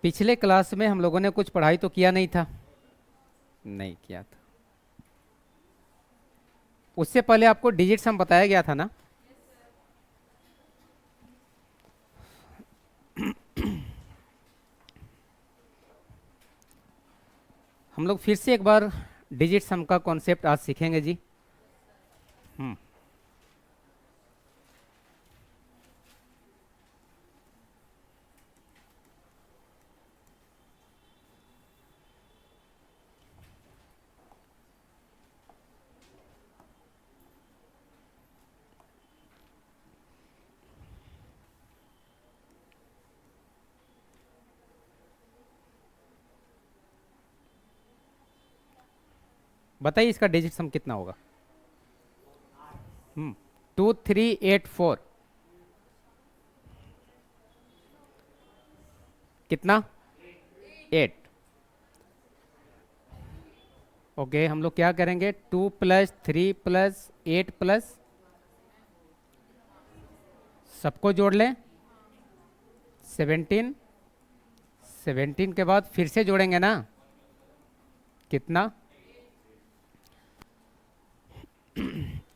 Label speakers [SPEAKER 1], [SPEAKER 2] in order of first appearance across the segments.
[SPEAKER 1] पिछले क्लास में हम लोगों ने कुछ पढ़ाई तो किया नहीं था, नहीं किया था। उससे पहले आपको डिजिट सम बताया गया था ना। हम लोग फिर से एक बार डिजिट सम का कॉन्सेप्ट आज सीखेंगे जी। हम्म बताइए इसका डिजिट सम कितना होगा। 2384 कितना? 8। ओके, हम लोग क्या करेंगे, 2 + 3 + 8 प्लस सबको जोड़ लें 17। 17 के बाद फिर से जोड़ेंगे ना, कितना?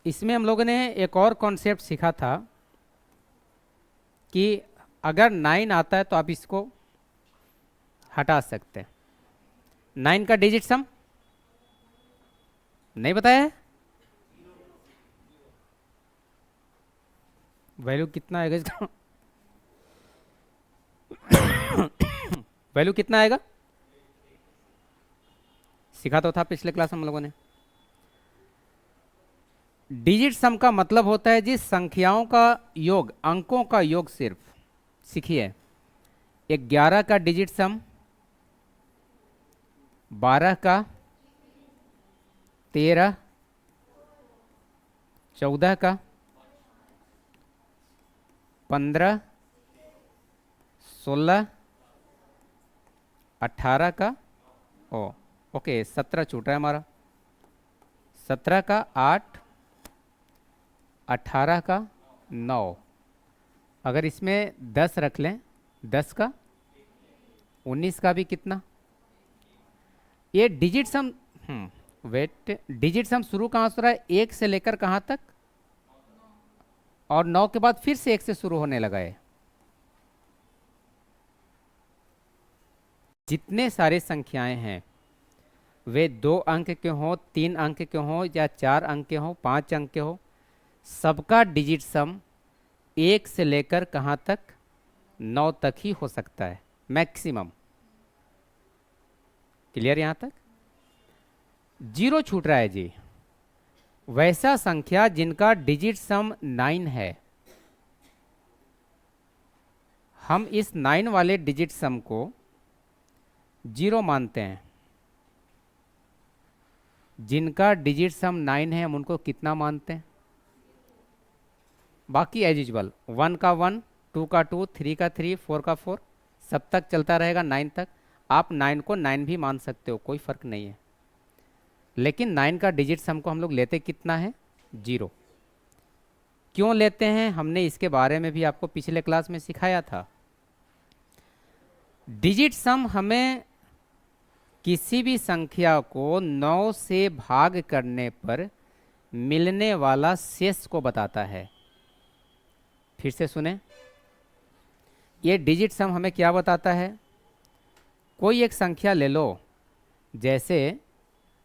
[SPEAKER 1] इसमें हम लोगों ने एक और कॉन्सेप्ट सीखा था कि अगर 9 आता है तो आप इसको हटा सकते हैं। 9 का डिजिट सम नहीं बताया है। वैल्यू कितना आएगा इसका? वैल्यू कितना आएगा? सीखा तो था पिछले क्लास हम लोगों ने। डिजिट सम का मतलब होता है जी संख्याओं का योग, अंकों का योग सिर्फ। सीखिए, 11 का डिजिट सम, 12 का, 13, 14 का, 15, 16, 18 का, ओके 17 छूट रहा है हमारा, 17 का 8, 18 का 9। अगर इसमें 10 रख लें, 10 का 19 का भी कितना? ये digit sum wait, digit sum शुरू कहाँ से हो रहा है? 1 से लेकर कहाँ तक? और 9 के बाद फिर से 1 से शुरू होने लगा है। जितने सारे संख्याएं हैं वे 2 अंक के हों, 3 अंक के हों या 4 अंक के हों, 5 अंक के हों, सबका डिजिट सम 1 से लेकर कहाँ तक? 9 तक ही हो सकता है मैक्सिमम। क्लियर यहां तक? 0 छूट रहा है जी वैसा संख्या जिनका डिजिट सम 9 है। हम इस 9 वाले डिजिट सम को 0 मानते हैं। जिनका डिजिट सम 9 है हम उनको कितना मानते हैं? बाकी एज यूजुअल, 1 का 1, 2 का 2, 3 का 3, 4 का 4, सब तक चलता रहेगा 9 तक। आप 9 को 9 भी मान सकते हो, कोई फर्क नहीं है। लेकिन 9 का डिजिट सम को हम लोग लेते कितना है? 0। क्यों लेते हैं हमने इसके बारे में भी आपको पिछले क्लास में सिखाया था। डिजिट सम हमें किसी भी संख्या को 9 से भाग करने पर मिलने वाला शेष को बताता है। फिर से सुने, ये डिजिट सम हमें क्या बताता है? कोई एक संख्या ले लो, जैसे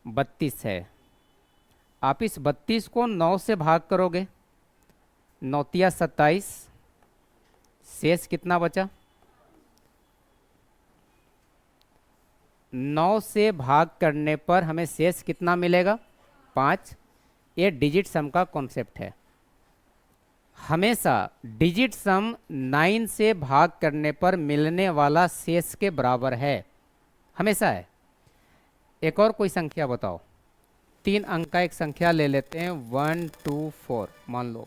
[SPEAKER 1] 32 है। आप इस 32 को 9 से भाग करोगे, 9 तिया 27, शेष कितना बचा? 9 से भाग करने पर हमें शेष कितना मिलेगा? 5। ये डिजिट सम का कॉन्सेप्ट है। हमेशा डिजिट सम 9 से भाग करने पर मिलने वाला शेष के बराबर है, हमेशा है। एक और कोई संख्या बताओ, 3 अंक का एक संख्या ले लेते हैं, 1 2 4 मान लो।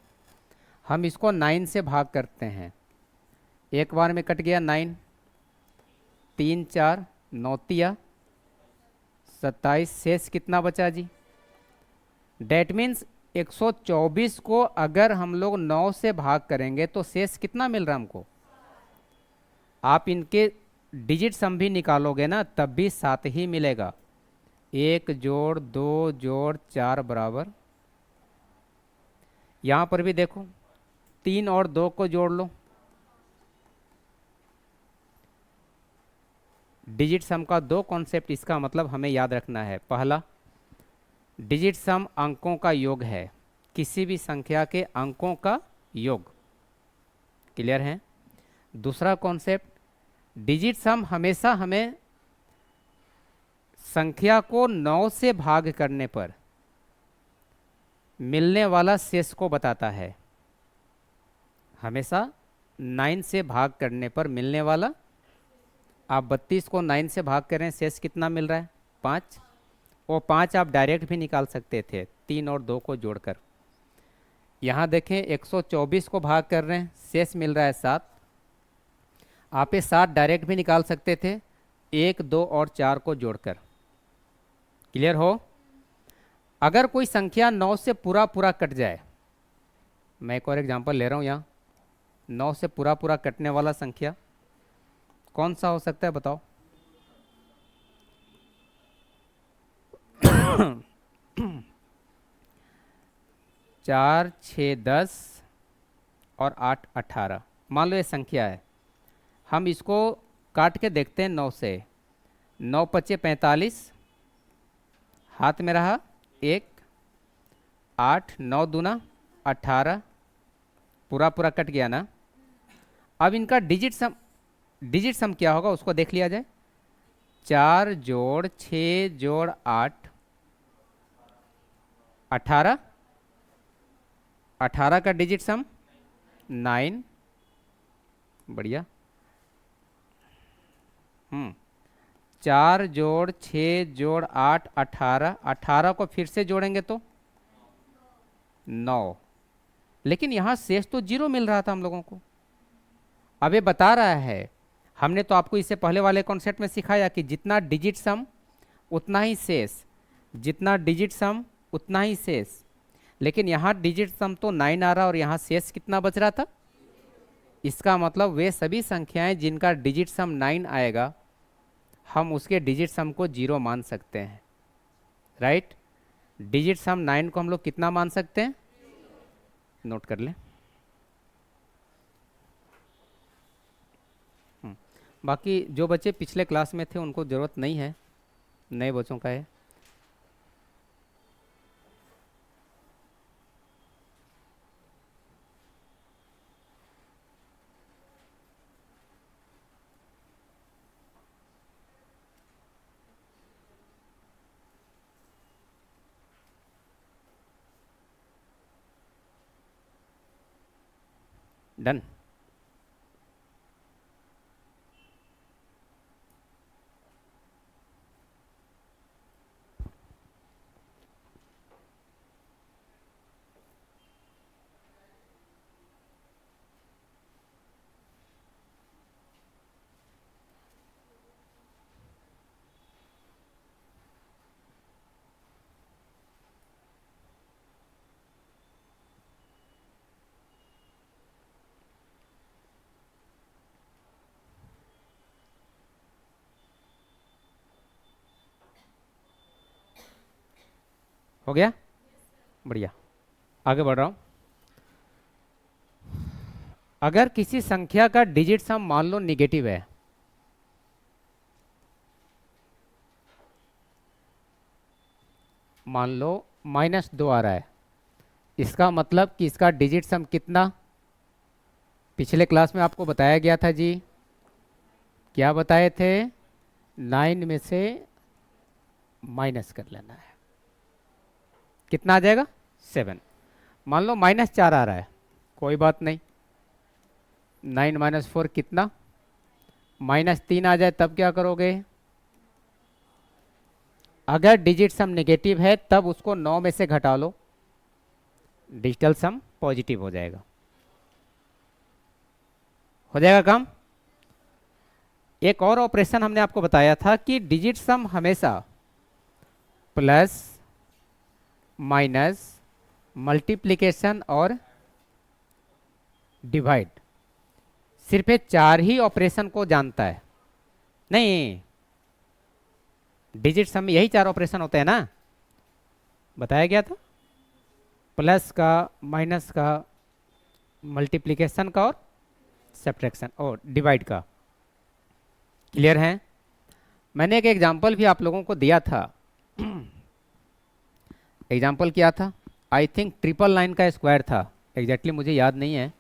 [SPEAKER 1] हम इसको 9 से भाग करते हैं, एक बार में कट गया 9, 3 4 9 तिया 27, शेष कितना बचा जी? डेट मीन्स 124 को अगर हम लोग 9 से भाग करेंगे तो शेष कितना मिल रहा है हमको? आप इनके डिजिट सम भी निकालोगे ना तब भी 7 ही मिलेगा। 1 जोड़ 2 जोड़ 4 बराबर, यहाँ पर भी देखो 3 और 2 को जोड़ लो। डिजिट सम का दो कॉन्सेप्ट, इसका मतलब हमें याद रखना है। पहला, डिजिट सम अंकों का योग है, किसी भी संख्या के अंकों का योग। क्लियर है? दूसरा कॉन्सेप्ट, डिजिट सम हमेशा हमें संख्या को 9 से भाग करने पर मिलने वाला शेष को बताता है। हमेशा 9 से भाग करने पर मिलने वाला, आप 32 को 9 से भाग करें, शेष कितना मिल रहा है? 5। वो 5 आप डायरेक्ट भी निकाल सकते थे 3 और 2 को जोड़कर। यहाँ देखें 124 को भाग कर रहे हैं, शेष मिल रहा है 7। आप ये 7 डायरेक्ट भी निकाल सकते थे 1, 2 और 4 को जोड़कर। क्लियर हो? अगर कोई संख्या 9 से पूरा पूरा कट जाए, मैं एक और एग्जांपल ले रहा हूँ यहाँ, 9 से पूरा पूरा कटने वाला संख्या कौन सा हो सकता है बताओ? चार, 6, 10 और 8, 18। मान लो ये संख्या है, हम इसको काट के देखते हैं 9 से। 9 पचे 45, हाथ में रहा 1, 8, 9 दूना 18, पूरा पूरा कट गया ना। अब इनका डिजिट सम क्या होगा उसको देख लिया जाए। 4 जोड़ 6 जोड़ 8, 18। 18 का डिजिट सम 9। बढ़िया। 4 जोड़ 6 जोड़ 8, 18। 18 को फिर से जोड़ेंगे तो 9। लेकिन यहाँ शेष तो 0 मिल रहा था हम लोगों को। अब ये बता रहा है, हमने तो आपको इससे पहले वाले कॉन्सेप्ट में सिखाया कि जितना डिजिट सम उतना ही शेष, जितना डिजिट सम उतना ही शेष। लेकिन यहाँ डिजिट सम तो 9 आ रहा और यहाँ शेष कितना बच रहा था। इसका मतलब वे सभी संख्याएं जिनका डिजिट सम 9 आएगा, हम उसके डिजिट सम को 0 मान सकते हैं। राइट? डिजिट सम 9 को हम लोग कितना मान सकते हैं? नोट कर लें। बाकी जो बच्चे पिछले क्लास में थे उनको ज़रूरत नहीं है, नए बच्चों का है। डन। हो गया? बढ़िया, आगे बढ़ रहा हूँ। अगर किसी संख्या का डिजिट सम मान लो निगेटिव है, मान लो -2 आ रहा है, इसका मतलब कि इसका डिजिट सम कितना? पिछले क्लास में आपको बताया गया था जी, क्या बताए थे? 9 में से माइनस कर लेना है, कितना आ जाएगा? 7। मान लो -4 आ रहा है, कोई बात नहीं, 9 - 4 कितना? -3 आ जाए तब क्या करोगे? अगर डिजिट सम नेगेटिव है तब उसको 9 में से घटा लो, डिजिटल सम पॉजिटिव हो जाएगा। हो जाएगा काम? एक और ऑपरेशन हमने आपको बताया था कि डिजिट सम हमेशा प्लस, माइनस, मल्टीप्लिकेशन और डिवाइड, सिर्फ ये 4 ही ऑपरेशन को जानता है। नहीं, डिजिट सम में यही 4 ऑपरेशन होते हैं ना, बताया गया था, प्लस का, माइनस का, मल्टीप्लिकेशन का और सब्ट्रैक्शन और डिवाइड का। क्लियर है? मैंने एक एग्जांपल भी आप लोगों को दिया था। एग्जांपल क्या था? आई थिंक 999 का स्क्वायर था, एग्जैक्टली मुझे याद नहीं है।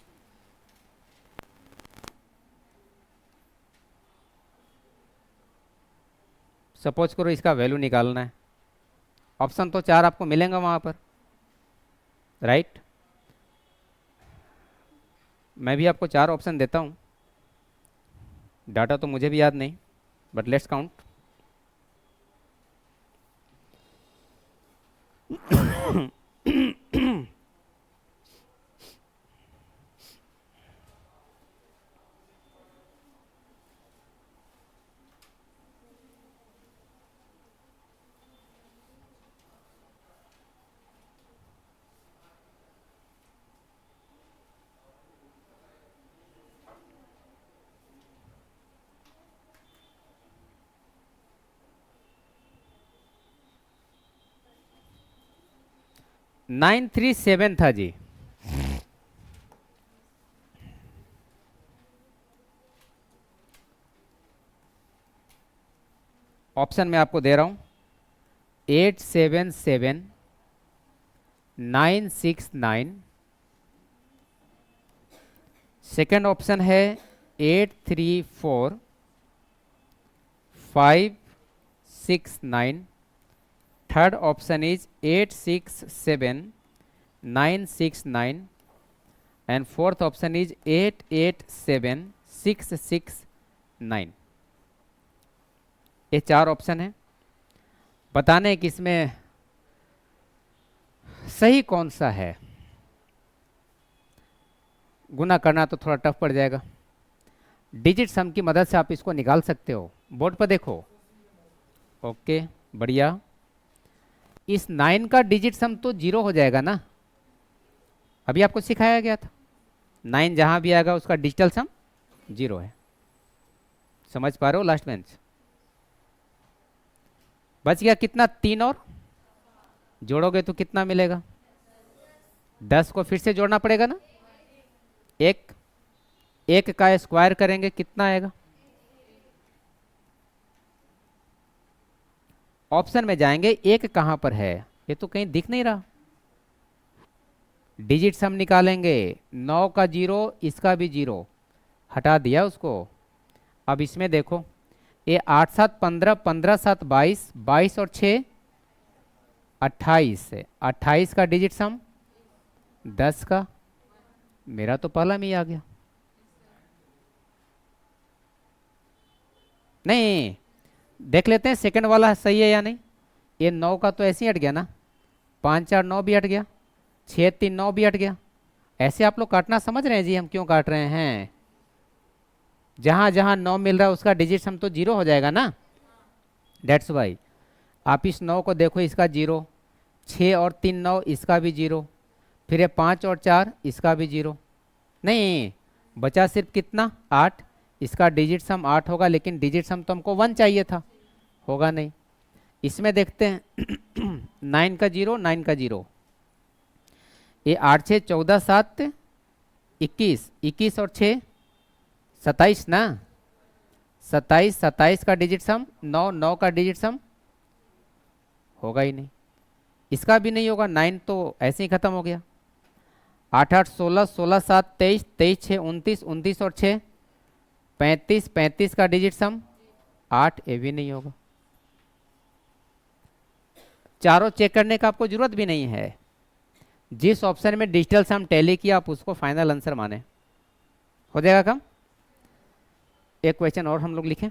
[SPEAKER 1] सपोज करो इसका वैल्यू निकालना है, ऑप्शन तो 4 आपको मिलेंगे वहां पर, राइट? मैं भी आपको 4 ऑप्शन देता हूं, डाटा तो मुझे भी याद नहीं, but let's count. Nine three seven था जी। ऑप्शन मैं आपको दे रहा हूं, 877969। सेकेंड ऑप्शन है 834569। Third option is 867969। And fourth option is 887669। ये 4 ऑप्शन है, बताने कि इसमें सही कौन सा है। गुना करना तो थोड़ा टफ पड़ जाएगा, डिजिट सम की मदद से आप इसको निकाल सकते हो। बोर्ड पर देखो, ओके, बढ़िया। इस 9 का डिजिट सम तो 0 हो जाएगा ना, अभी आपको सिखाया गया था, 9 जहां भी आएगा उसका डिजिटल सम 0 है। समझ पा रहे हो? लास्ट बेंच बच गया कितना, 3 और जोड़ोगे तो कितना मिलेगा? 10 को फिर से जोड़ना पड़ेगा ना, एक एक का स्क्वायर करेंगे कितना आएगा? ऑप्शन में जाएंगे, एक कहां पर है? ये तो कहीं दिख नहीं रहा। डिजिट सम निकालेंगे, 9 का 0, इसका भी 0, हटा दिया उसको। अब इसमें देखो, ये 8 7 15, 15 7 22, 22 और 6 28 है, 28 का डिजिट सम 10 का, मेरा तो पहला में ही आ गया। नहीं, देख लेते हैं सेकंड वाला सही है या नहीं। ये 9 का तो ऐसे ही हट गया ना, 5 4 9 भी हट गया, 6 3 9 भी हट गया। ऐसे आप लोग काटना समझ रहे हैं जी हम क्यों काट रहे हैं? जहां जहां 9 मिल रहा है उसका डिजिट सम तो 0 हो जाएगा ना, डेट्स वाई। आप इस 9 को देखो, इसका 0, 6 और 3 9, इसका भी 0, फिर ये 5 और 4, इसका भी 0। नहीं, बचा सिर्फ कितना, 8, इसका डिजिट सम 8 होगा, लेकिन डिजिट सम तो हमको 1 चाहिए था, होगा नहीं। इसमें देखते हैं 9 का 0, 9 का 0, ये 8 6 14 7 21, 21 और 6 27 ना, 27, 27 का डिजिट सम 9, 9 का डिजिट सम होगा ही नहीं, इसका भी नहीं होगा, 9 तो ऐसे ही खत्म हो गया। 8 8 16, 16 7 23, 23 6 29, 29 और 6 35, 35 का डिजिट सम 8, ये भी नहीं होगा। चारों चेक करने का आपको जरूरत भी नहीं है, जिस ऑप्शन में डिजिटल सम टैली किया आप उसको फाइनल आंसर माने, हो जाएगा काम। एक क्वेश्चन और हम लोग लिखें,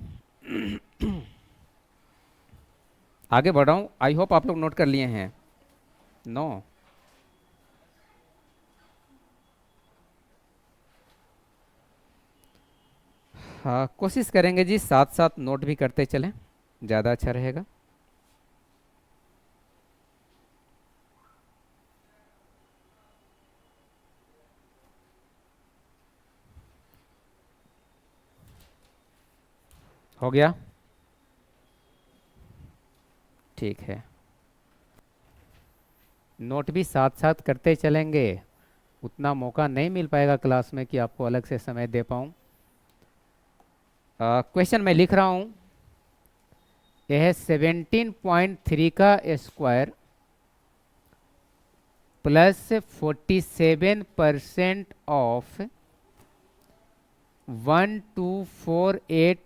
[SPEAKER 1] आगे बढ़ रहा हूं, आई होप आप लोग नोट कर लिए हैं। नो, हाँ, कोशिश करेंगे जी साथ साथ नोट भी करते चलें, ज़्यादा अच्छा रहेगा। हो गया। ठीक है, नोट भी साथ साथ करते चलेंगे, उतना मौका नहीं मिल पाएगा क्लास में कि आपको अलग से समय दे पाऊँ। क्वेश्चन मैं लिख रहा हूँ, यह है 17.3 का square plus 47% of 1248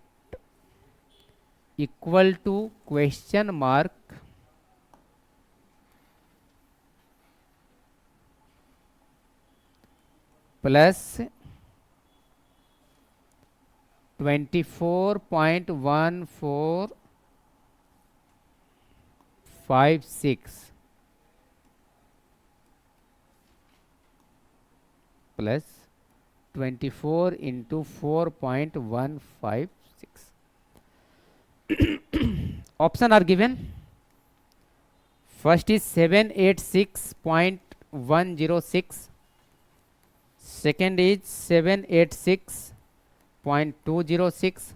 [SPEAKER 1] equal to question mark plus 24.1456 plus 24 into 4.156. Option are given. First is 786.106. Second is 786.206.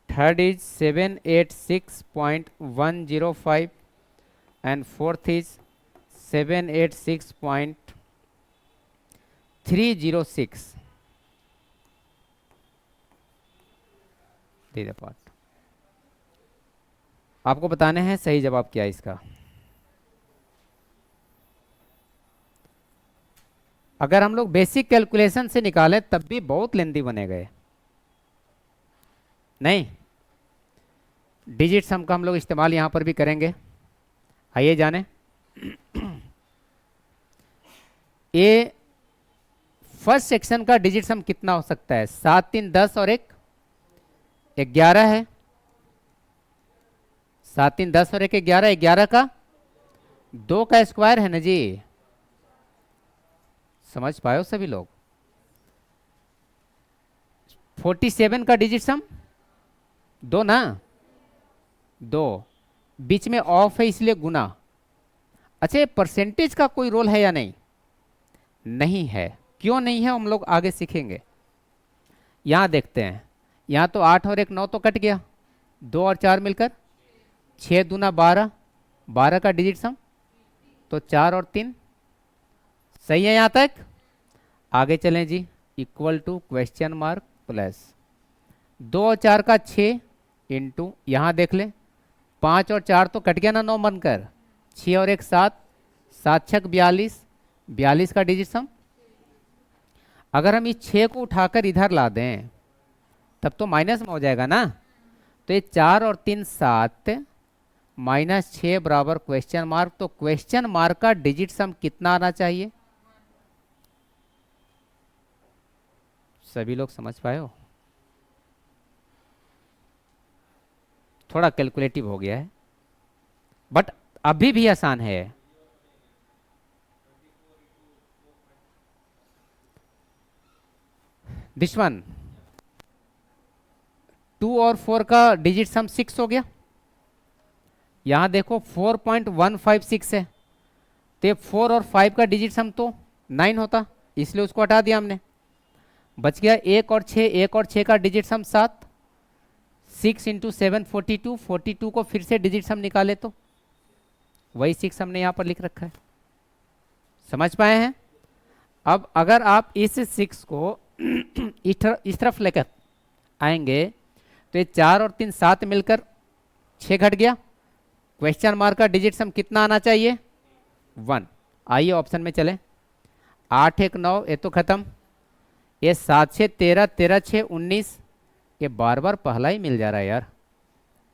[SPEAKER 1] Third is 786.105. And fourth is 786.306. They the part. आपको बताने हैं सही जवाब क्या है इसका। अगर हम लोग बेसिक कैलकुलेशन से निकालें तब भी बहुत लेंदी बने गए, नहीं। डिजिट सम का हम लोग इस्तेमाल यहां पर भी करेंगे। आइए जाने। ये फर्स्ट सेक्शन का डिजिट सम कितना हो सकता है? 7 3 10 और 1 11 है। 7 3 10 और 1 11, 11 का 2 का स्क्वायर है ना जी। समझ पाए हो सभी लोग? 47 का डिजिट सम 2 ना, 2 बीच में ऑफ है इसलिए गुना। अच्छा, ये परसेंटेज का कोई रोल है या नहीं? नहीं है। क्यों नहीं है हम लोग आगे सीखेंगे। यहां देखते हैं, यहां तो 8 और 1 9 तो कट गया, 2 और 4 मिलकर 6 दूना 12, 12 का डिजिट सम तो 4 और 3। सही है यहां तक? आगे चलें जी। Equal to question mark plus 2 और 4 का 6 इंटू, यहां देख लें 5 और 4 तो कट गया ना 9 बनकर, 6 और 1 7, 7 छक 42, 42 का डिजिट सम। अगर हम इस 6 को उठाकर इधर ला दें तब तो माइनस में हो जाएगा ना, तो ये 4 और 3 7 माइनस 6 बराबर क्वेश्चन मार्क। तो क्वेश्चन मार्क का डिजिट सम कितना आना चाहिए? सभी लोग समझ पाए हो? थोड़ा कैलकुलेटिव हो गया है बट अभी भी आसान है। दिस वन 2 और 4 का डिजिट सम 6 हो गया। यहां देखो 4.156 है, तो 4 और 5 का डिजिट सम तो 9 होता, इसलिए उसको हटा दिया हमने। बच गया 1 और 6, 1 और 6 का डिजिट सम 7, 6 इंटू 7 42, 42 को फिर से डिजिट सम निकाले तो वही 6 हमने यहां पर लिख रखा है। समझ पाए हैं? अब अगर आप इस 6 को इस तरफ लेकर आएंगे तो ये 4 और 3 7 मिलकर 6 घट गया। क्वेश्चन मार्क का डिजिट सम कितना आना चाहिए? 1। आइए ऑप्शन में चलें। 8 1 9, ये तो खत्म। ये 7 6 13, 13 6 19, ये बार बार पहला ही मिल जा रहा है यार।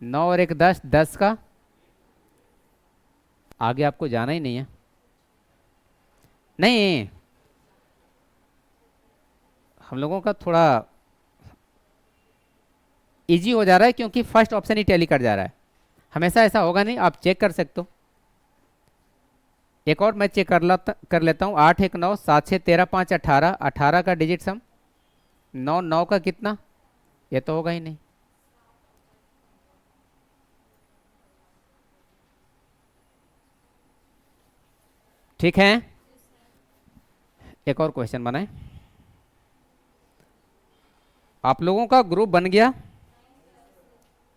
[SPEAKER 1] 9 और 1 10, 10 का, आगे आपको जाना ही नहीं है। नहीं, हम लोगों का थोड़ा इजी हो जा रहा है क्योंकि फर्स्ट ऑप्शन ही टैली कर जा रहा है। हमेशा ऐसा होगा नहीं, आप चेक कर सकते हो। एक और मैं चेक कर लेता हूँ। 8 1 9, 7 6 13 5 18, 18 का डिजिट सम 9, 9 का कितना? ये तो होगा ही नहीं। ठीक है, एक और क्वेश्चन बनाए। आप लोगों का ग्रुप बन गया?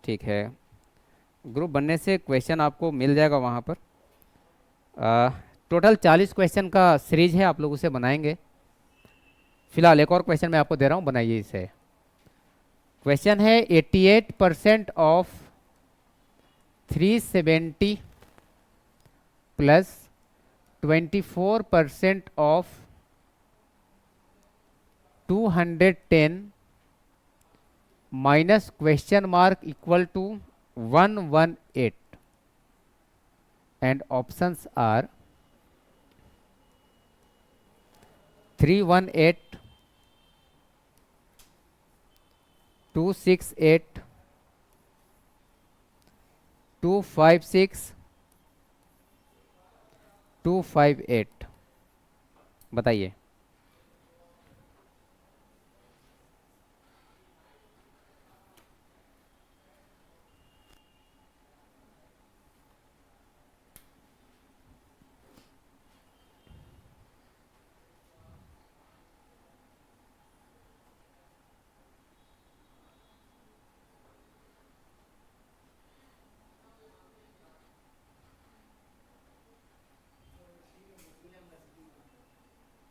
[SPEAKER 1] ठीक है। ग्रुप बनने से क्वेश्चन आपको मिल जाएगा वहाँ पर। टोटल 40 क्वेश्चन का सीरीज है, आप लोग उसे बनाएंगे। फिलहाल एक और क्वेश्चन मैं आपको दे रहा हूँ, बनाइए इसे। क्वेश्चन है 88% of 370 plus 24% of 210 minus question mark equal to 118 and options are 318, 268, 256, 258। बताइए।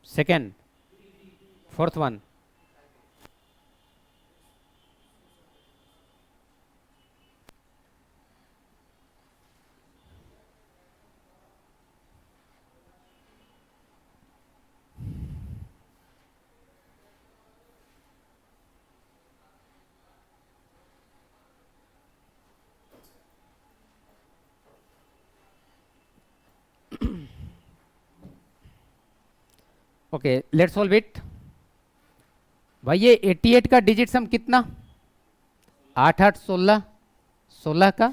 [SPEAKER 1] Second, fourth one. Okay, let's solve it. भाई ये 88 का डिजिट सम कितना? 8 8 16, 16 का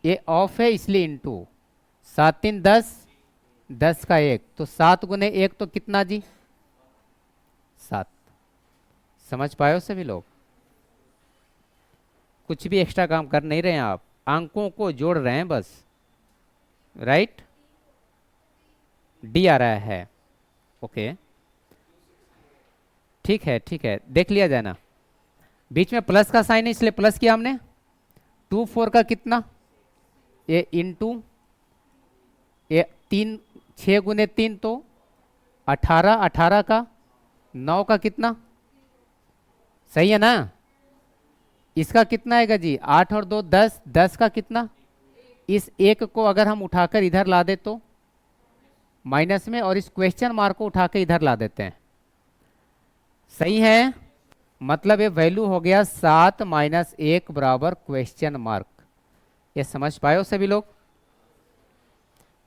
[SPEAKER 1] ये ऑफ है इसलिए इनटू 7 3 10, 10 का 1 तो 7 गुने 1 तो कितना जी? 7। समझ पाए हो सभी लोग? कुछ भी एक्स्ट्रा काम कर नहीं रहे हैं आप, अंकों को जोड़ रहे हैं बस। राइट, डी आ रहा है। ओके, ठीक है ठीक है, देख लिया जाए ना। बीच में प्लस का साइन है इसलिए प्लस किया हमने। 2 4 का कितना? ये इंटू ये 3, 6 गुने 3 तो 18, 18 का 9 का कितना? सही है ना? इसका कितना आएगा जी? 8 और 2 10, 10 का कितना? इस एक को अगर हम उठाकर इधर ला दे तो माइनस में, और इस क्वेश्चन मार्क को उठाकर इधर ला देते हैं। सही है, मतलब ये वैल्यू हो गया 7 माइनस 1 बराबर क्वेश्चन मार्क। ये समझ पाए हो सभी लोग?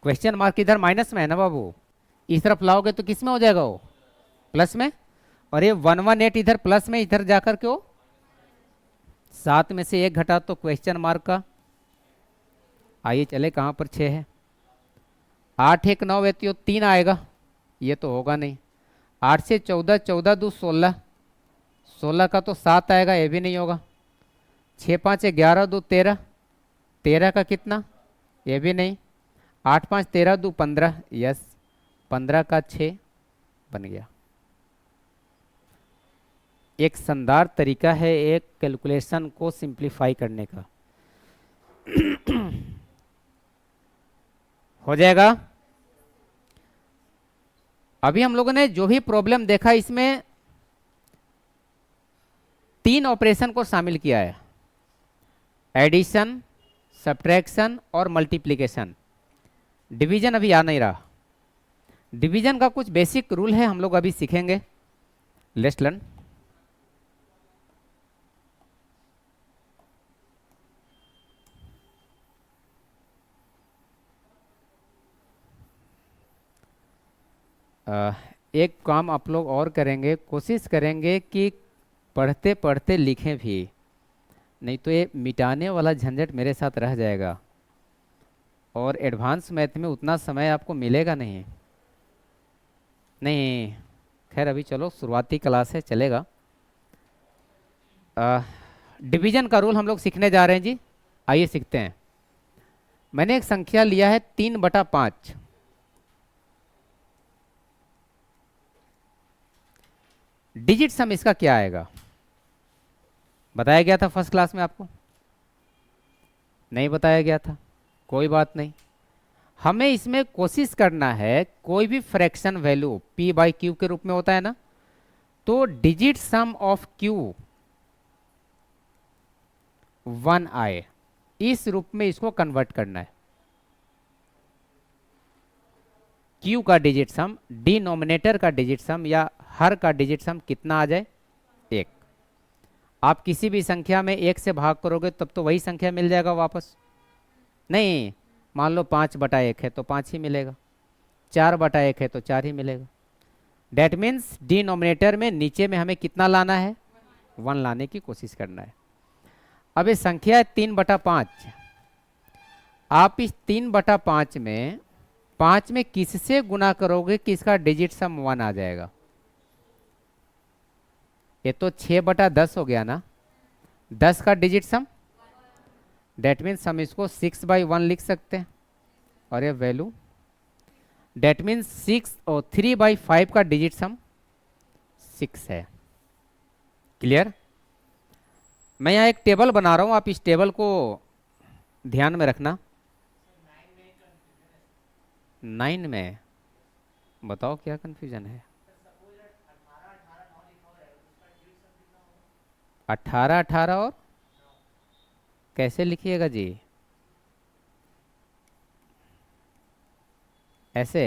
[SPEAKER 1] क्वेश्चन मार्क इधर माइनस में है ना बाबू, इस तरफ लाओगे तो किस में हो जाएगा? वो प्लस में। और ये 118 इधर प्लस में, इधर जाकर के वो 7 में से 1 घटा तो क्वेश्चन मार्क का। आइए चले, कहाँ पर 6 है? 8 1 9 है तो 3 आएगा, ये तो होगा नहीं। 8 से 14, 14 2 16, 16 का तो 7 आएगा, ये भी नहीं होगा। 6 5 11 2 13, 13 का कितना? ये भी नहीं। 8 5 13 2 15, यस 15 का 6 बन गया। एक शानदार तरीका है एक कैलकुलेशन को सिंप्लीफाई करने का। हो जाएगा। अभी हम लोगों ने जो भी प्रॉब्लम देखा इसमें 3 ऑपरेशन को शामिल किया है, एडिशन, सब्ट्रैक्शन और मल्टीप्लिकेशन। डिवीजन अभी आ नहीं रहा। डिवीजन का कुछ बेसिक रूल है, हम लोग अभी सीखेंगे। Let's learn. एक काम आप लोग और करेंगे, कोशिश करेंगे कि पढ़ते पढ़ते लिखें भी, नहीं तो ये मिटाने वाला झंझट मेरे साथ रह जाएगा और एडवांस मैथ में उतना समय आपको मिलेगा नहीं। नहीं, खैर अभी चलो शुरुआती क्लास है, चलेगा। डिवीजन का रूल हम लोग सीखने जा रहे हैं जी। आइए सीखते हैं। मैंने एक संख्या लिया है 3/5। डिजिट सम इसका क्या आएगा? बताया गया था फर्स्ट क्लास में आपको। नहीं बताया गया था, कोई बात नहीं। हमें इसमें कोशिश करना है, कोई भी fraction value p by Q के रूप में होता है ना, तो डिजिट सम ऑफ q 1 आए, इस रूप में इसको कन्वर्ट करना है। q का डिजिट सम, डिनोमिनेटर का डिजिट सम या हर का डिजिट सम कितना आ जाए, 1। आप किसी भी संख्या में 1 से भाग करोगे तब तो वही संख्या मिल जाएगा वापस, नहीं मान लो 5/1 है तो 5 ही मिलेगा, 4/1 है तो 4 ही मिलेगा। डेट मीन्स डिनोमिनेटर में नीचे में हमें कितना लाना है, 1 लाने की कोशिश करना है। अब ये संख्या है 3/5, आप इस 3/5 में 5 में किससे गुना करोगे कि इसका डिजिट सम 1 आ जाएगा। ये तो 6/10 हो गया ना, 10 का डिजिट सम, डेट मीन्स हम इसको 6/1 लिख सकते हैं, और ये वैल्यू डेट मीन्स 6 और 3/5 का डिजिट सम 6 है। क्लियर। मैं यहाँ एक टेबल बना रहा हूँ, आप इस टेबल को ध्यान में रखना। 9 में बताओ क्या कंफ्यूजन है। 18 18 और कैसे लिखिएगा जी, ऐसे।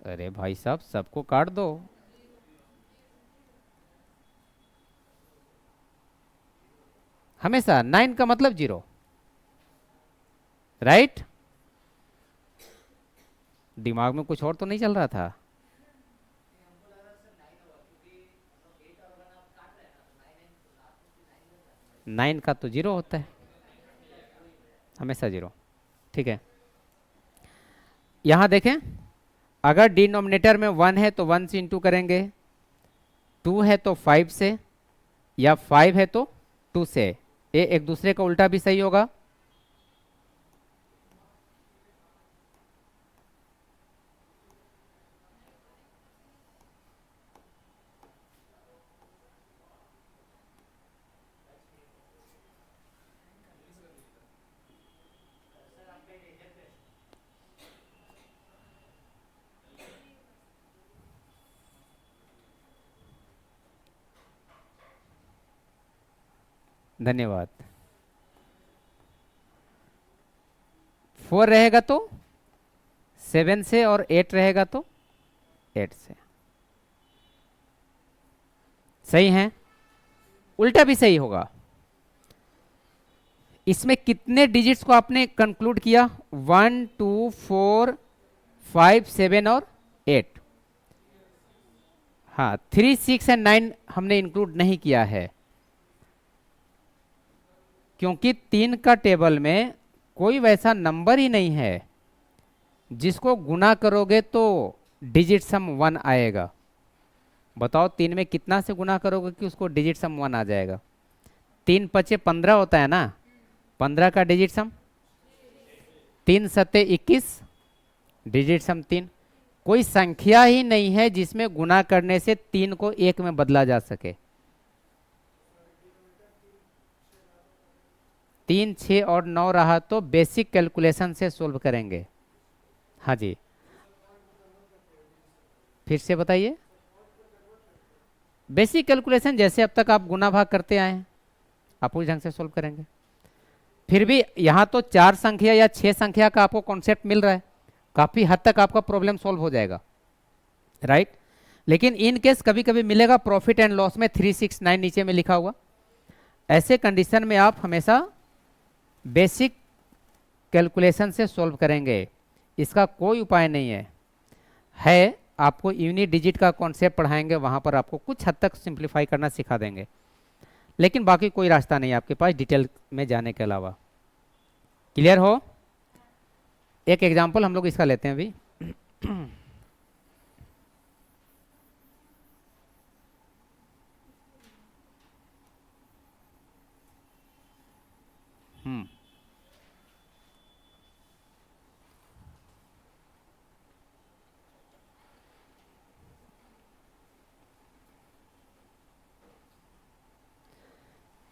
[SPEAKER 1] अरे भाई साहब सबको काट दो। हमेशा 9 का मतलब 0, राइट। दिमाग में कुछ और तो नहीं चल रहा था। नाइन का तो 0 होता है, हमेशा 0। ठीक है, यहां देखें, अगर डिनोमिनेटर में 1 है तो 1 से इंटू करेंगे, 2 है तो 5 से, या 5 है तो 2 से। ये एक दूसरे का उल्टा भी सही होगा। धन्यवाद। 4 रहेगा तो 7 से, और 8 रहेगा तो 8 से। सही है, उल्टा भी सही होगा। इसमें कितने डिजिट्स को आपने कंक्लूड किया, 1 2 4 5 7 और 8। हाँ, 3 6 एंड 9 हमने इंक्लूड नहीं किया है, क्योंकि 3 का टेबल में कोई वैसा नंबर ही नहीं है जिसको गुना करोगे तो डिजिट सम 1 आएगा। बताओ 3 में कितना से गुना करोगे कि उसको डिजिट सम 1 आ जाएगा। 3 पचे 15 होता है ना, 15 का डिजिट सम 3 सत्ते 21, डिजिट सम 3। कोई संख्या ही नहीं है जिसमें गुना करने से 3 को 1 में बदला जा सके। 3 6 और 9 रहा तो बेसिक कैलकुलेशन से सोल्व करेंगे। हाँ जी, फिर से बताइए। बेसिक कैलकुलेशन जैसे अब तक आप गुना भाग करते आए हैं, आप उस ढंग से सोल्व करेंगे। फिर भी यहाँ तो 4 संख्या या 6 संख्या का आपको कॉन्सेप्ट मिल रहा है, काफी हद तक आपका प्रॉब्लम सॉल्व हो जाएगा, राइट। लेकिन इन केस कभी कभी मिलेगा प्रॉफिट एंड लॉस में 369 नीचे में लिखा हुआ, ऐसे कंडीशन में आप हमेशा बेसिक कैलकुलेशन से सॉल्व करेंगे, इसका कोई उपाय नहीं है। आपको यूनिट डिजिट का कॉन्सेप्ट पढ़ाएंगे, वहां पर आपको कुछ हद तक सिंप्लीफाई करना सिखा देंगे, लेकिन बाकी कोई रास्ता नहीं है आपके पास डिटेल में जाने के अलावा। क्लियर हो। एक एग्जांपल हम लोग इसका लेते हैं अभी।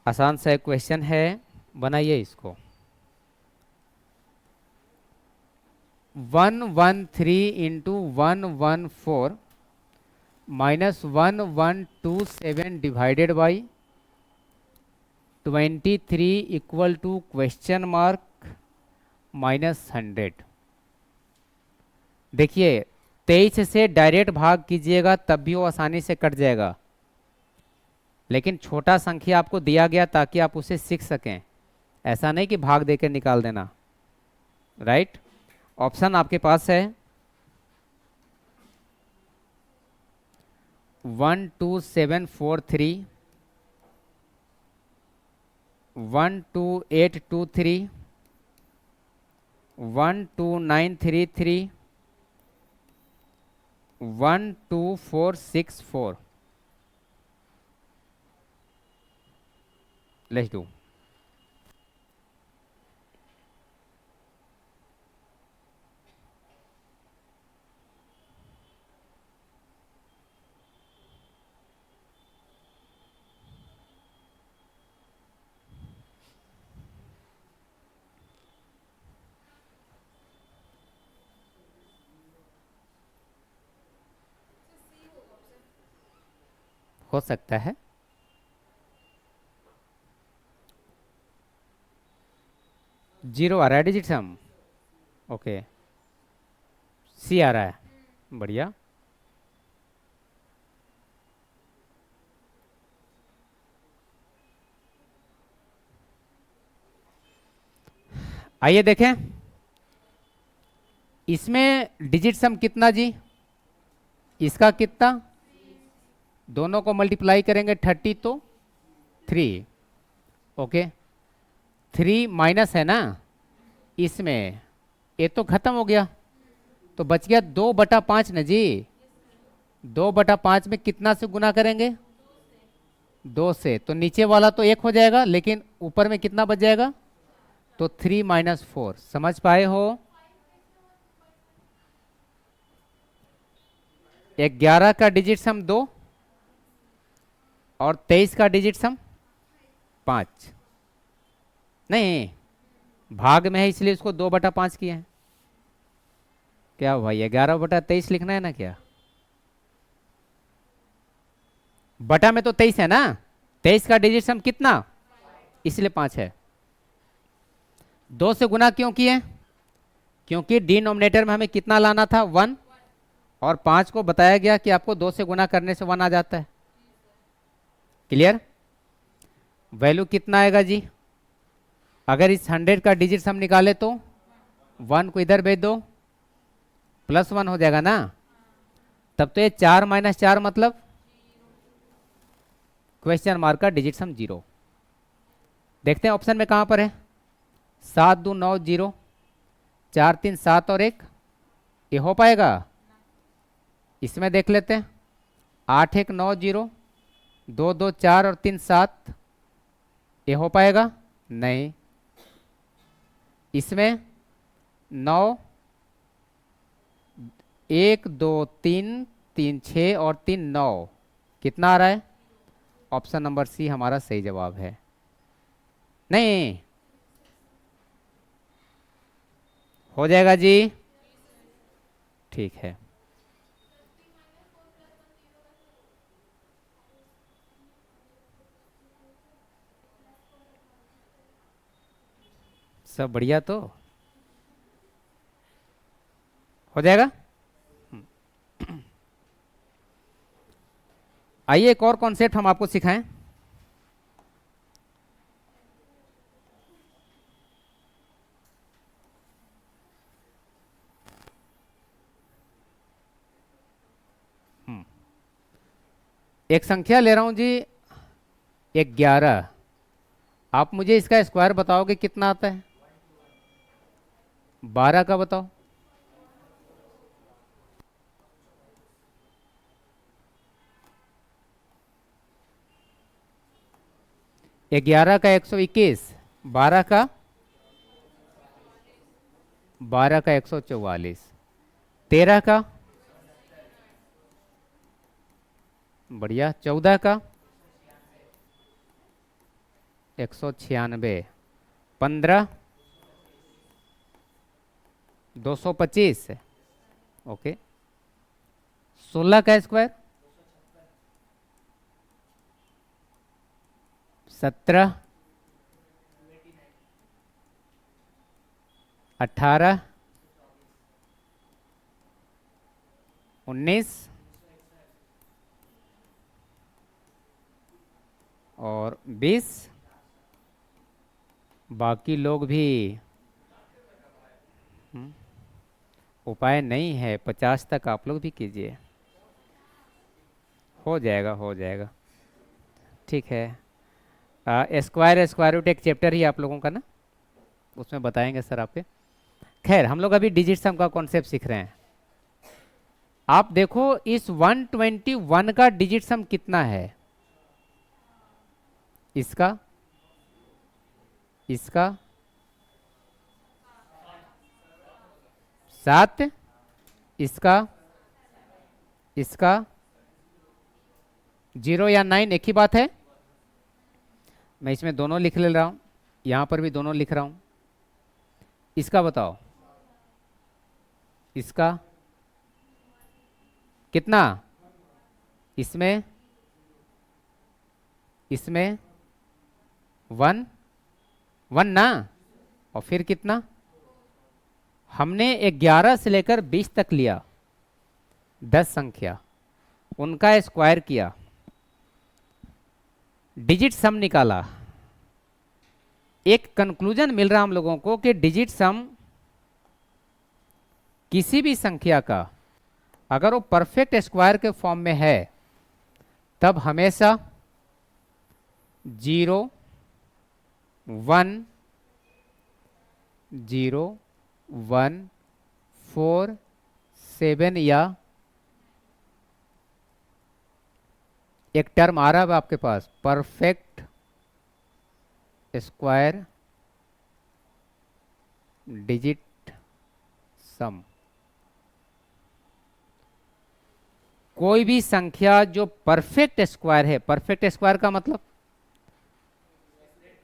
[SPEAKER 1] आसान सा एक क्वेश्चन है, बनाइए इसको। 113 × 114 -1127 divided by 23 equal to question mark -100। देखिए 23 से डायरेक्ट भाग कीजिएगा तब भी वो आसानी से कट जाएगा, लेकिन छोटा संख्या आपको दिया गया ताकि आप उसे सीख सकें, ऐसा नहीं कि भाग देकर निकाल देना। राइट, ऑप्शन आपके पास है 12743, 12823, 12933, 12464। Let's do. हो सकता है, जीरो आ रहा है डिजिट सम। ओके, सी आ रहा है, बढ़िया। आइए देखें इसमें डिजिट सम कितना जी, इसका कितना, दोनों को मल्टीप्लाई करेंगे 30 तो 3। ओके, 3 माइनस है ना इसमें, ये तो खत्म हो गया, तो बच गया 2/5 ना जी। 2/5 में कितना से गुना करेंगे, 2 से, तो नीचे वाला तो 1 हो जाएगा, लेकिन ऊपर में कितना बच जाएगा, तो 3 - 4। समझ पाए हो? 11 का डिजिट सम 2 और 23 का डिजिट सम 5। नहीं, भाग में है इसलिए उसको 2/5 किया है। क्या भाई, 11/23 लिखना है ना क्या, बटा में तो 23 है ना, 23 का डिजिट सम कितना, इसलिए 5 है। 2 से गुना क्यों किए, क्योंकि डिनोमिनेटर में हमें कितना लाना था, 1, और 5 को बताया गया कि आपको 2 से गुना करने से 1 आ जाता है। क्लियर? वैल्यू कितना आएगा जी, अगर इस 100 का डिजिट सम निकाले तो 1 को इधर भेज दो, +1 हो जाएगा ना, तब तो ये 4 - 4 मतलब क्वेश्चन मार्क का डिजिट सम 0। देखते हैं ऑप्शन में कहां पर है, 7 2 9 0, 4 3 7 और 1, ये हो पाएगा। इसमें देख लेते हैं, 8 1 9 0, 2 2 4 और 3 7, ये हो पाएगा नहीं। इसमें 9 1 2 3 3 6 और 3 9, कितना आ रहा है, ऑप्शन नंबर सी हमारा सही जवाब है। नहीं हो जाएगा जी, ठीक है। सब बढ़िया तो हो जाएगा। आइए एक और कॉन्सेप्ट हम आपको सिखाएं। एक संख्या ले रहा हूं जी 11, आप मुझे इसका स्क्वायर बताओगे कितना आता है, 12 का बताओ। 11 का 121, 12 का 144, 13 का, बढ़िया, 14 का 196, 15 225। ओके। 16 का स्क्वायर 17, 18, 19 और 20। बाकी लोग भी उपाय नहीं है, 50 तक आप लोग भी कीजिए, हो जाएगा हो जाएगा। ठीक है। स्क्वायर स्क्वायर रूट एक चैप्टर ही आप लोगों का ना, उसमें बताएंगे सर आपके। खैर हम लोग अभी डिजिट सम का कॉन्सेप्ट सीख रहे हैं। आप देखो इस 121 का डिजिट सम कितना है, इसका, इसका 7, इसका, इसका 0 या 9 एक ही बात है। मैं इसमें दोनों लिख ले रहा हूं, यहां पर भी दोनों लिख रहा हूं। इसका बताओ, इसका कितना, इसमें, इसमें 1 1 ना, और फिर कितना, हमने 11 से लेकर 20 तक लिया, 10 संख्या, उनका स्क्वायर किया, डिजिट सम निकाला। एक कंक्लूजन मिल रहा हम लोगों को कि डिजिट सम किसी भी संख्या का अगर वो परफेक्ट स्क्वायर के फॉर्म में है तब हमेशा 0 1 0 1 4 7 या एक टर्म आ रहा है आपके पास, परफेक्ट स्क्वायर डिजिट सम। कोई भी संख्या जो परफेक्ट स्क्वायर है, परफेक्ट स्क्वायर का मतलब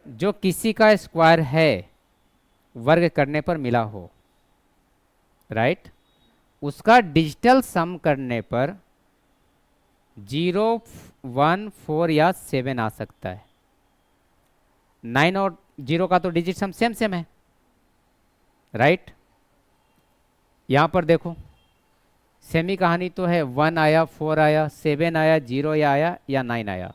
[SPEAKER 1] जो किसी का स्क्वायर है वर्ग करने पर मिला हो, राइट, उसका डिजिटल सम करने पर 0 1 4 या 7 आ सकता है। 9 और 0 का तो डिजिट सम सेम सेम है, राइट। यहां पर देखो सेमी कहानी तो है, 1 आया, 4 आया, 7 आया, 0 या आया या 9 आया।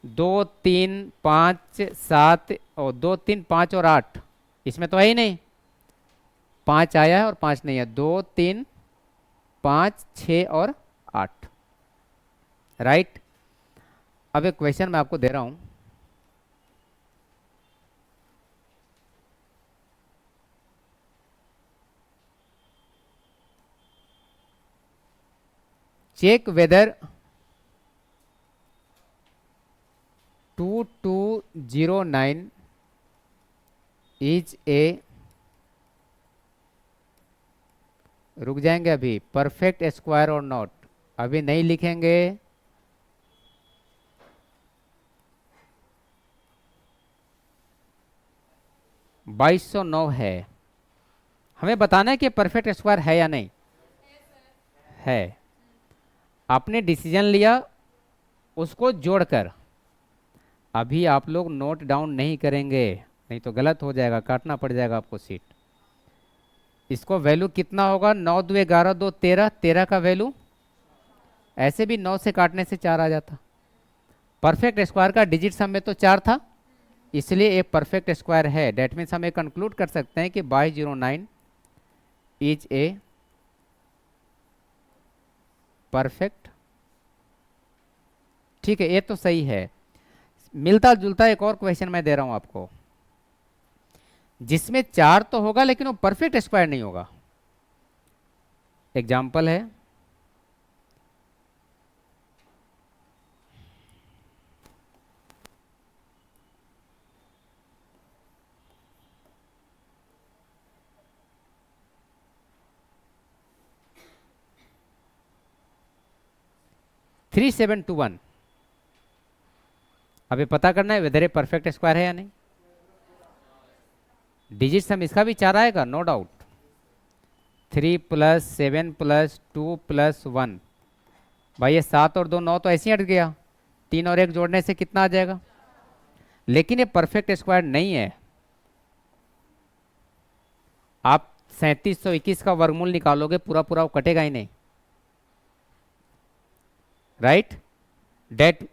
[SPEAKER 1] 2 3 5 7 और 2 3 5 और 8 इसमें तो है ही नहीं, 5 आया है और 5 नहीं है। 2 3 5 6 और 8, राइट। अब एक क्वेश्चन मैं आपको दे रहा हूं, check whether 2209 is a, रुक जाएंगे अभी, परफेक्ट स्क्वायर और नॉट, अभी नहीं लिखेंगे। बाईस सौ नौ है, हमें बताना है कि परफेक्ट स्क्वायर है या नहीं है। आपने डिसीजन लिया उसको जोड़कर, अभी आप लोग नोट डाउन नहीं करेंगे, नहीं तो गलत हो जाएगा, काटना पड़ जाएगा आपको सीट। इसको वैल्यू कितना होगा, 9 2 11 2 13, 13 का वैल्यू, ऐसे भी 9 से काटने से 4 आ जाता। परफेक्ट स्क्वायर का डिजिट सम में तो 4 था, इसलिए एक परफेक्ट स्क्वायर है। डेट मीन्स हम कंक्लूड कर सकते हैं कि 2209 इज ए परफेक्ट। ठीक है, ये तो सही है। मिलता जुलता एक और क्वेश्चन मैं दे रहा हूं आपको, जिसमें 4 तो होगा लेकिन वो परफेक्ट स्क्वायर नहीं होगा। एग्जाम्पल है, थ्री 7 2 1। अभी पता करना है वेदर ये परफेक्ट स्क्वायर है या नहीं। डिजिट सम इसका भी 4 आएगा, नो डाउट, 3+7+2+1, भाई ये 7 और 2 9 तो ऐसे ही हट गया, 3 और 1 जोड़ने से कितना आ जाएगा। लेकिन ये परफेक्ट स्क्वायर नहीं है। आप 3721 का वर्गमूल निकालोगे, पूरा पूरा वो कटेगा ही नहीं, राइट। डेट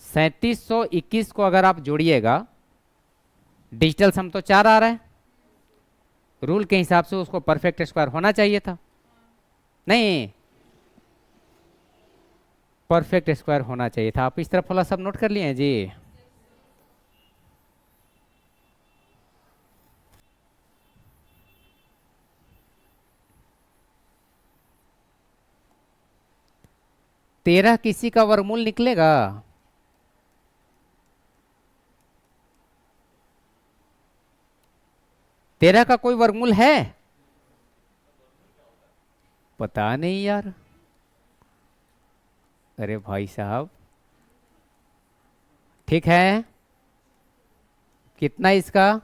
[SPEAKER 1] 3721 को अगर आप जोड़िएगा, डिजिटल सम तो 4 आ रहा है, रूल के हिसाब से उसको परफेक्ट स्क्वायर होना चाहिए था, नहीं परफेक्ट स्क्वायर होना चाहिए था। आप इस तरफ वाला सब नोट कर लिए हैं जी। तेरह किसी का वर्गमूल निकलेगा? तेरह का कोई वर्गमूल है? पता नहीं यार। अरे भाई साहब, ठीक है, कितना इसका?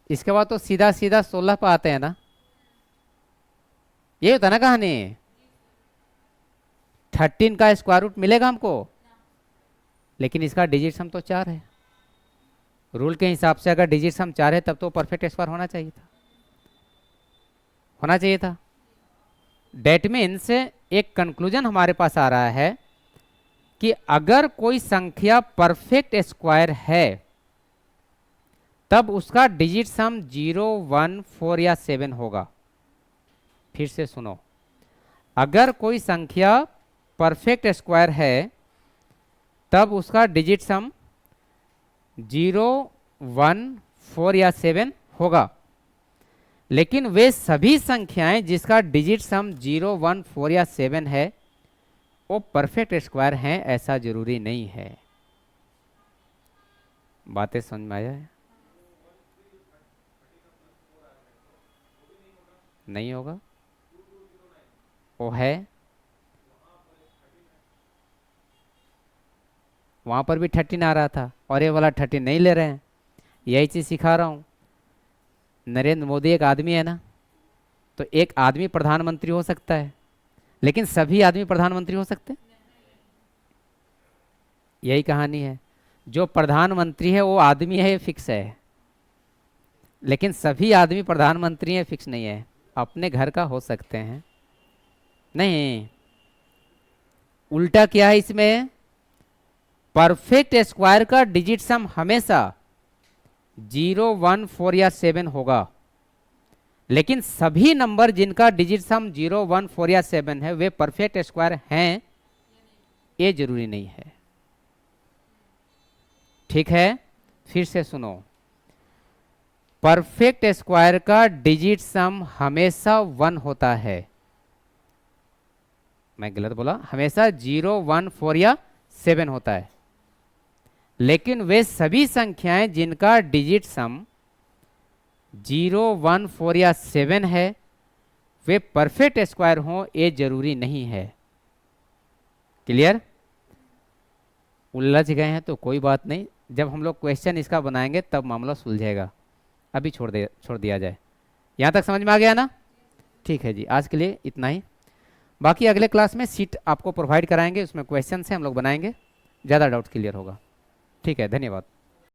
[SPEAKER 1] इसके बाद तो सीधा सीधा 16 पे आते हैं ना, ये होता ना कहानी। 13 का स्क्वायर रूट मिलेगा हमको, लेकिन इसका डिजिट सम तो 4 है। रूल के हिसाब से अगर डिजिट सम 4 है तब तो परफेक्ट स्क्वायर होना चाहिए था, होना चाहिए था। डेट मीन्स एक कंक्लूजन हमारे पास आ रहा है कि अगर कोई संख्या परफेक्ट स्क्वायर है तब उसका डिजिट सम 0, 1, 4 या 7 होगा। फिर से सुनो, अगर कोई संख्या परफेक्ट स्क्वायर है तब उसका डिजिट सम 0, 1, 4 या 7 होगा। लेकिन वे सभी संख्याएं जिसका डिजिट सम 0, 1, 4 या 7 है वो परफेक्ट स्क्वायर हैं, ऐसा जरूरी नहीं है। बातें समझ में आया है? नहीं होगा, वो है, वहां पर भी 13 आ रहा था और ये वाला 13 नहीं ले रहे हैं। यही चीज सिखा रहा हूं। नरेंद्र मोदी एक आदमी है ना, तो एक आदमी प्रधानमंत्री हो सकता है, लेकिन सभी आदमी प्रधानमंत्री हो सकते हैं? यही कहानी है। जो प्रधानमंत्री है वो आदमी है, ये फिक्स है, लेकिन सभी आदमी प्रधानमंत्री है, फिक्स नहीं है। अपने घर का हो सकते हैं, नहीं। उल्टा क्या है इसमें, परफेक्ट स्क्वायर का डिजिट सम हमेशा 0, 1, 4 या 7 होगा, लेकिन सभी नंबर जिनका डिजिट सम 0, 1, 4 या 7 है वे परफेक्ट स्क्वायर हैं, ये जरूरी नहीं है। ठीक है, फिर से सुनो, परफेक्ट स्क्वायर का डिजिट सम हमेशा 1 होता है। मैं गलत बोला, हमेशा 0, 1, 4 या 7 होता है, लेकिन वे सभी संख्याएं जिनका डिजिट सम 0, 1, 4 या 7 है वे परफेक्ट स्क्वायर हों, ये जरूरी नहीं है। क्लियर? उलझ गए हैं तो कोई बात नहीं, जब हम लोग क्वेश्चन इसका बनाएंगे तब मामला सुलझेगा, अभी छोड़ दिया जाए। यहाँ तक समझ में आ गया ना? ठीक है जी, आज के लिए इतना ही। बाकी अगले क्लास में सीट आपको प्रोवाइड कराएंगे, उसमें क्वेश्चन से हम लोग बनाएंगे, ज़्यादा डाउट क्लियर होगा। ठीक है, धन्यवाद।